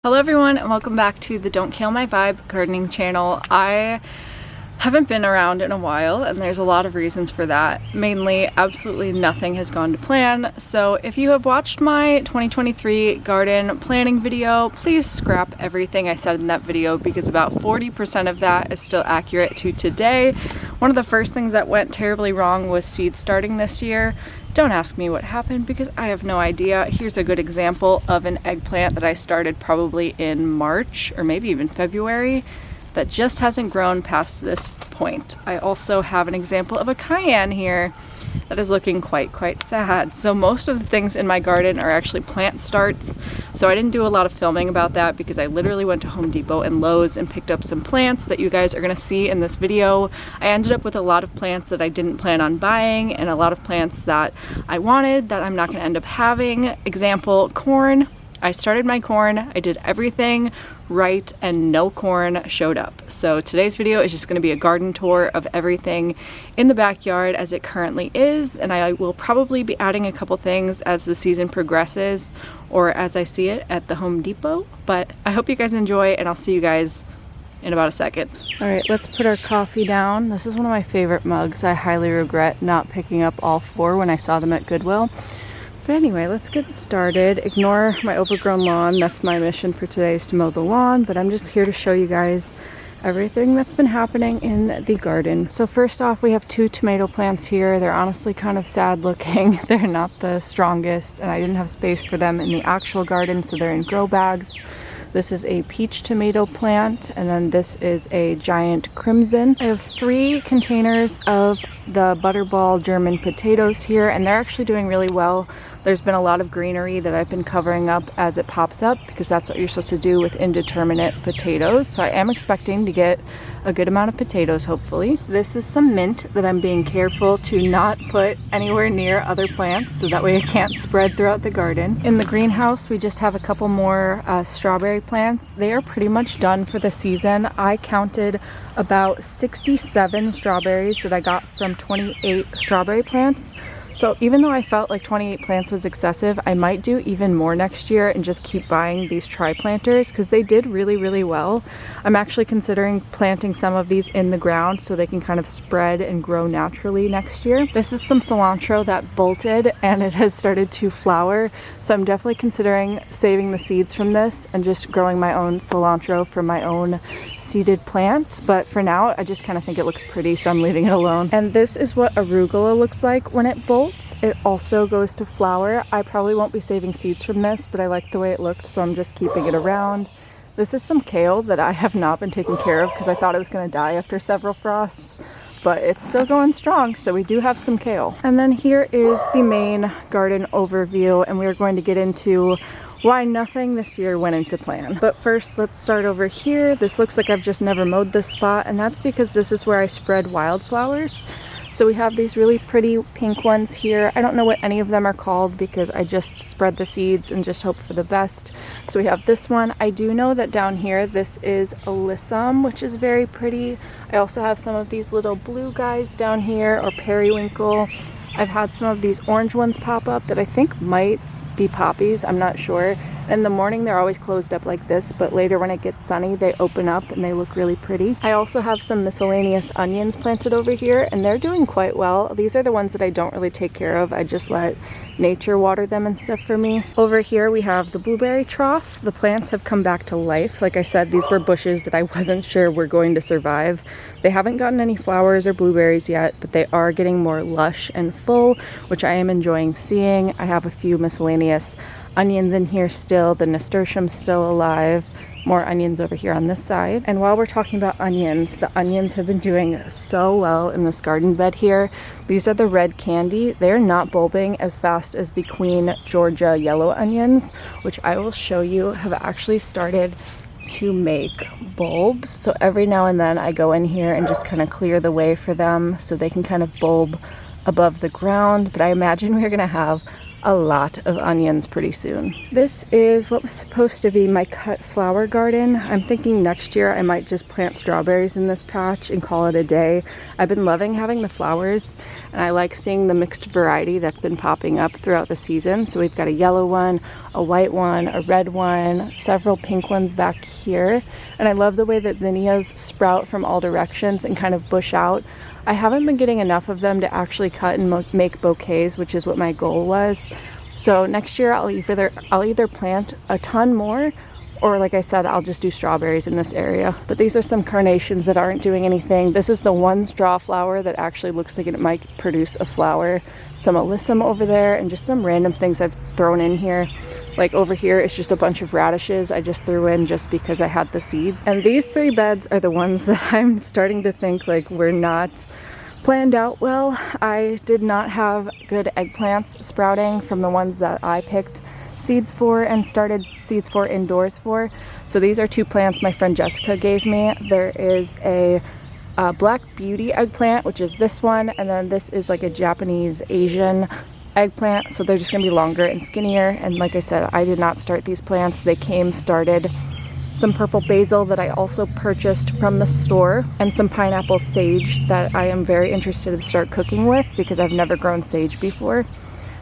Hello everyone and welcome back to the Don't Kill My Vibe gardening channel. I haven't been around in a while and there's a lot of reasons for that. Mainly, absolutely nothing has gone to plan. So if you have watched my 2023 garden planning video, please scrap everything I said in that video because about 40% of that is still accurate to today. One of the first things that went terribly wrong was seed starting this year. Don't ask me what happened because I have no idea. Here's a good example of an eggplant that I started probably in March or maybe even February that just hasn't grown past this point. I also have an example of a cayenne here that is looking quite sad. So most of the things in my garden are actually plant starts. So I didn't do a lot of filming about that because I literally went to Home Depot and Lowe's and picked up some plants that you guys are gonna see in this video. I ended up with a lot of plants that I didn't plan on buying and a lot of plants that I wanted that I'm not gonna end up having. Example, corn. I started my corn, I did everything right, and no corn showed up. So today's video is just going to be a garden tour of everything in the backyard as it currently is, and I will probably be adding a couple things as the season progresses or as I see it at the Home Depot. But I hope you guys enjoy and I'll see you guys in about a second. All right, let's put our coffee down. This is one of my favorite mugs. I highly regret not picking up all four when I saw them at Goodwill. But anyway, let's get started. Ignore my overgrown lawn. That's my mission for today, is to mow the lawn, but I'm just here to show you guys everything that's been happening in the garden. So first off, we have two tomato plants here. They're honestly kind of sad looking. They're not the strongest, and I didn't have space for them in the actual garden, so they're in grow bags. This is a peach tomato plant, and then this is a giant crimson. I have 3 containers of the butterball German potatoes here, and they're actually doing really well. There's been a lot of greenery that I've been covering up as it pops up because that's what you're supposed to do with indeterminate potatoes. So I am expecting to get a good amount of potatoes, hopefully. This is some mint that I'm being careful to not put anywhere near other plants so that way it can't spread throughout the garden. In the greenhouse, we just have a couple more strawberry plants. They are pretty much done for the season. I counted about 67 strawberries that I got from 28 strawberry plants. So even though I felt like 28 plants was excessive, I might do even more next year and just keep buying these tri-planters because they did really well. I'm actually considering planting some of these in the ground so they can kind of spread and grow naturally next year. This is some cilantro that bolted and it has started to flower. So I'm definitely considering saving the seeds from this and just growing my own cilantro for my own seeded plant, but for now I just kind of think it looks pretty, so I'm leaving it alone. And this is what arugula looks like when it bolts. It also goes to flower. I probably won't be saving seeds from this, but I like the way it looked, so I'm just keeping it around. This is some kale that I have not been taking care of because I thought it was going to die after several frosts, but it's still going strong, so we do have some kale. And then here is the main garden overview, and we're going to get into why nothing this year went into plan. But first, let's start over here. This looks like I've just never mowed this spot, and that's because this is where I spread wildflowers. So we have these really pretty pink ones here. I don't know what any of them are called because I just spread the seeds and just hope for the best. So we have this one. I do know that down here, this is alyssum, which is very pretty. I also have some of these little blue guys down here, or periwinkle. I've had some of these orange ones pop up that I think might be poppies, I'm not sure. In the morning they're always closed up like this, but later when it gets sunny they open up and they look really pretty. I also have some miscellaneous onions planted over here and they're doing quite well. These are the ones that I don't really take care of. I just let nature water them and stuff for me. Over here we have the blueberry trough. The plants have come back to life. Like I said, these were bushes that I wasn't sure were going to survive. They haven't gotten any flowers or blueberries yet, but they are getting more lush and full, which I am enjoying seeing. I have a few miscellaneous onions in here still. The nasturtium's still alive. More onions over here on this side. And while we're talking about onions, the onions have been doing so well in this garden bed here. These are the red candy. They're not bulbing as fast as the Queen Georgia yellow onions, which I will show you have actually started to make bulbs. So every now and then I go in here and just kind of clear the way for them so they can kind of bulb above the ground. But I imagine we're gonna have a lot of onions pretty soon. This is what was supposed to be my cut flower garden. I'm thinking next year I might just plant strawberries in this patch and call it a day. I've been loving having the flowers, and I like seeing the mixed variety that's been popping up throughout the season. So we've got a yellow one, a white one, a red one, several pink ones back here. And I love the way that zinnias sprout from all directions and kind of bush out. I haven't been getting enough of them to actually cut and make bouquets, which is what my goal was. So next year I'll either plant a ton more, or like I said, I'll just do strawberries in this area. But these are some carnations that aren't doing anything. This is the one straw flower that actually looks like it might produce a flower. Some alyssum over there, and just some random things I've thrown in here. Like over here, it's just a bunch of radishes I just threw in just because I had the seeds. And these 3 beds are the ones that I'm starting to think like were not planned out well. I did not have good eggplants sprouting from the ones that I picked seeds for and started seeds for indoors for. So these are 2 plants my friend Jessica gave me. There is a Black Beauty eggplant, which is this one, and then this is like a Japanese Asian eggplant, so they're just gonna be longer and skinnier. And like I said, I did not start these plants, they came started. Some purple basil that I also purchased from the store, and some pineapple sage that I am very interested to start cooking with because I've never grown sage before.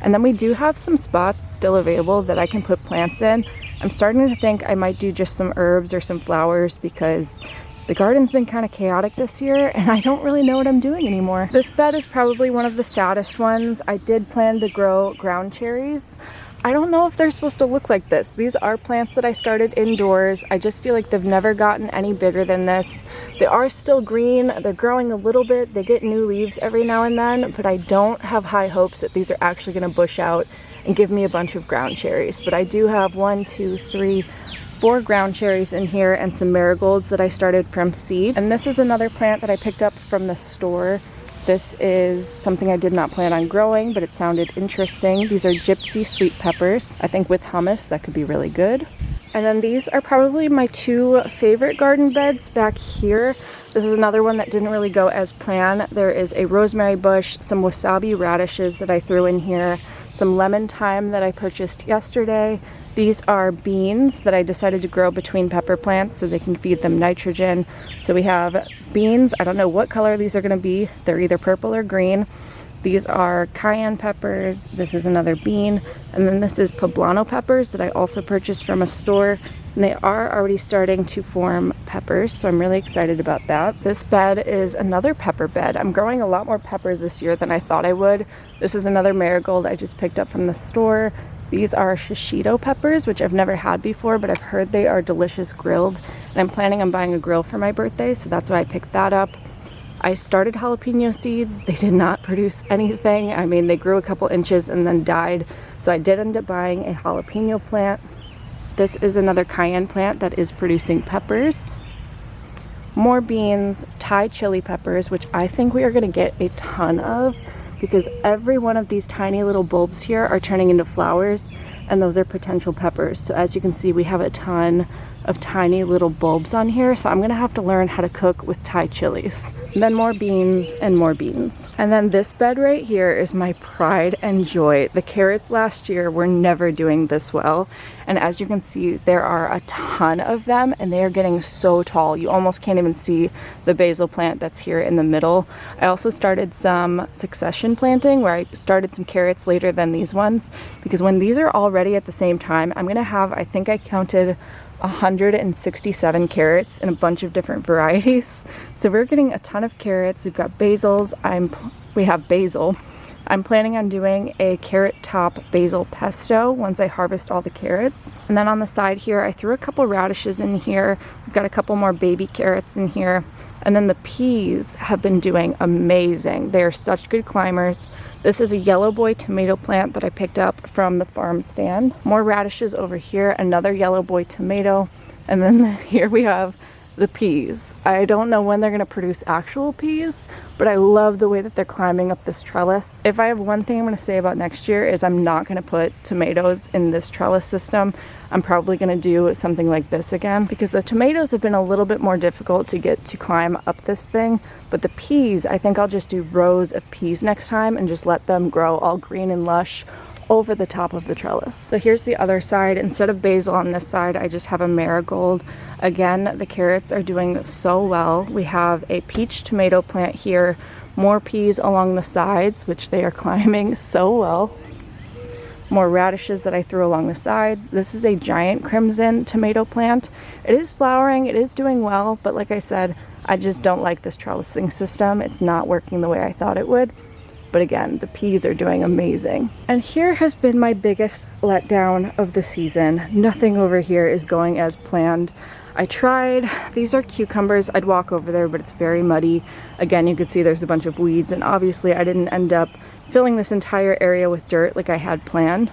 And then we do have some spots still available that I can put plants in. I'm starting to think I might do just some herbs or some flowers because the garden's been kind of chaotic this year and I don't really know what I'm doing anymore. This bed is probably one of the saddest ones. I did plan to grow ground cherries. I don't know if they're supposed to look like this. These are plants that I started indoors. I just feel like they've never gotten any bigger than this. They are still green. They're growing a little bit. They get new leaves every now and then, but I don't have high hopes that these are actually going to bush out and give me a bunch of ground cherries. But I do have 1, 2, 3, 4 ground cherries in here and some marigolds that I started from seed. And this is another plant that I picked up from the store. This is something I did not plan on growing, but it sounded interesting. These are gypsy sweet peppers. I think with hummus that could be really good. And then these are probably my 2 favorite garden beds back here. This is another one that didn't really go as planned. There is a rosemary bush, some wasabi radishes that I threw in here, some lemon thyme that I purchased yesterday. These are beans that I decided to grow between pepper plants so they can feed them nitrogen. So we have beans. I don't know what color these are going to be. They're either purple or green. These are cayenne peppers. This is another bean. And then this is poblano peppers that I also purchased from a store. And they are already starting to form peppers, so I'm really excited about that. This bed is another pepper bed. I'm growing a lot more peppers this year than I thought I would. This is another marigold I just picked up from the store. These are shishito peppers, which I've never had before, but I've heard they are delicious grilled. And I'm planning on buying a grill for my birthday, so that's why I picked that up. I started jalapeno seeds. They did not produce anything. I mean, they grew a couple inches and then died. So I did end up buying a jalapeno plant. This is another cayenne plant that is producing peppers. More beans, Thai chili peppers, which I think we are gonna get a ton of, because every one of these tiny little bulbs here are turning into flowers, and those are potential peppers. So as you can see, we have a ton of tiny little bulbs on here, so I'm gonna have to learn how to cook with Thai chilies. And then more beans and more beans. And then this bed right here is my pride and joy. The carrots last year were never doing this well, and as you can see, there are a ton of them and they are getting so tall you almost can't even see the basil plant that's here in the middle. I also started some succession planting where I started some carrots later than these ones, because when these are all ready at the same time, I'm gonna have, I think I counted 167 carrots in a bunch of different varieties. So we're getting a ton of carrots. We've got basils. We have basil. I'm planning on doing a carrot top basil pesto once I harvest all the carrots. And then on the side here, I threw a couple radishes in here. We've got a couple more baby carrots in here. And then the peas have been doing amazing. They are such good climbers. This is a yellow boy tomato plant that I picked up from the farm stand. More radishes over here, another yellow boy tomato. And then here we have the peas. I don't know when they're gonna produce actual peas, but I love the way that they're climbing up this trellis. If I have one thing I'm gonna say about next year is I'm not gonna put tomatoes in this trellis system. I'm probably gonna do something like this again, because the tomatoes have been a little bit more difficult to get to climb up this thing, but the peas, I think I'll just do rows of peas next time and just let them grow all green and lush over the top of the trellis. So here's the other side. Instead of basil on this side, I just have a marigold. Again, the carrots are doing so well. We have a peach tomato plant here, more peas along the sides, which they are climbing so well. More radishes that I threw along the sides. This is a giant crimson tomato plant. It is flowering, it is doing well, but like I said, I just don't like this trellising system. It's not working the way I thought it would. But again, the peas are doing amazing. And here has been my biggest letdown of the season. Nothing over here is going as planned. I tried, these are cucumbers. I'd walk over there, but it's very muddy. Again, you can see there's a bunch of weeds, and obviously I didn't end up filling this entire area with dirt like I had planned.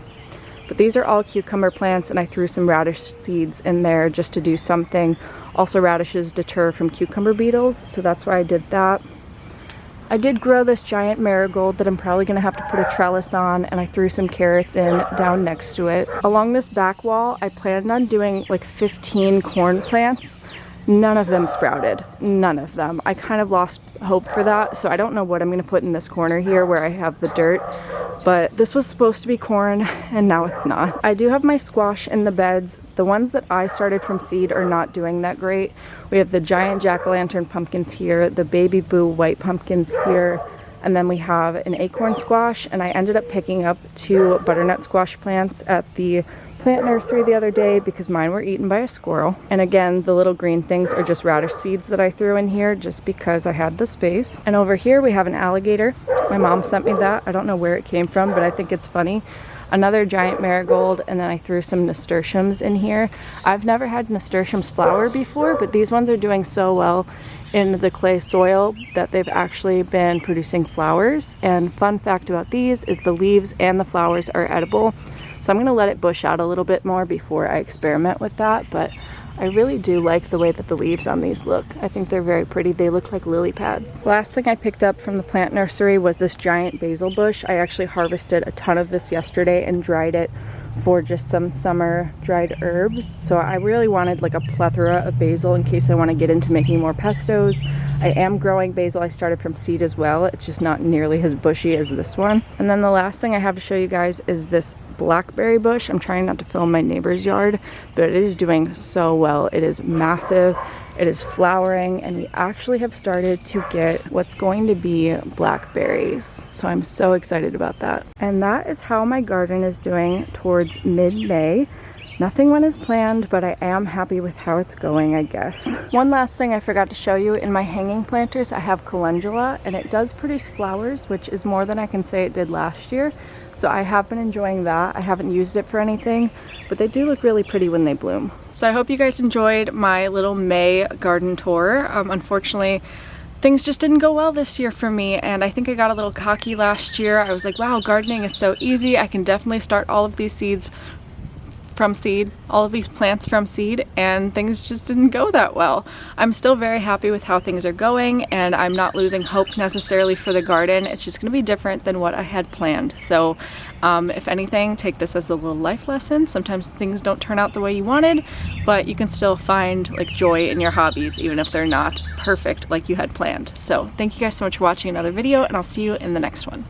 But these are all cucumber plants, and I threw some radish seeds in there just to do something. Also, radishes deter from cucumber beetles, so that's why I did that. I did grow this giant marigold that I'm probably going to have to put a trellis on, and I threw some carrots in down next to it. Along this back wall, I planned on doing like 15 corn plants. None of them sprouted. None of them. I kind of lost hope for that, so I don't know what I'm going to put in this corner here where I have the dirt. But this was supposed to be corn, and now it's not. I do have my squash in the beds. The ones that I started from seed are not doing that great. We have the giant jack-o'-lantern pumpkins here, the baby boo white pumpkins here, and then we have an acorn squash, and I ended up picking up 2 butternut squash plants at the plant nursery the other day because mine were eaten by a squirrel. And again, the little green things are just radish seeds that I threw in here just because I had the space. And over here we have an alligator. My mom sent me that. I don't know where it came from, but I think it's funny. Another giant marigold, and then I threw some nasturtiums in here. I've never had nasturtiums flower before, but these ones are doing so well in the clay soil that they've actually been producing flowers. And fun fact about these is the leaves and the flowers are edible. So I'm gonna let it bush out a little bit more before I experiment with that, but I really do like the way that the leaves on these look. I think they're very pretty. They look like lily pads. Last thing I picked up from the plant nursery was this giant basil bush. I actually harvested a ton of this yesterday and dried it for just some summer dried herbs. So I really wanted like a plethora of basil in case I want to get into making more pestos. I am growing basil. I started from seed as well. It's just not nearly as bushy as this one. And then the last thing I have to show you guys is this blackberry bush. I'm trying not to film my neighbor's yard, but it is doing so well. It is massive, it is flowering, and we actually have started to get what's going to be blackberries. So I'm so excited about that. And that is how my garden is doing towards mid-May. Nothing went as planned, but I am happy with how it's going, I guess. One last thing I forgot to show you, in my hanging planters I have calendula, and it does produce flowers, which is more than I can say it did last year. So I have been enjoying that. I haven't used it for anything, but they do look really pretty when they bloom. So I hope you guys enjoyed my little May garden tour. Unfortunately, things just didn't go well this year for me, and I think I got a little cocky last year. I was like, wow, gardening is so easy. I can definitely start all of these seeds from seed, all of these plants from seed, and things just didn't go that well. I'm still very happy with how things are going, and I'm not losing hope necessarily for the garden. It's just going to be different than what I had planned. So if anything, take this as a little life lesson. Sometimes things don't turn out the way you wanted, but you can still find like joy in your hobbies even if they're not perfect like you had planned. So thank you guys so much for watching another video, and I'll see you in the next one.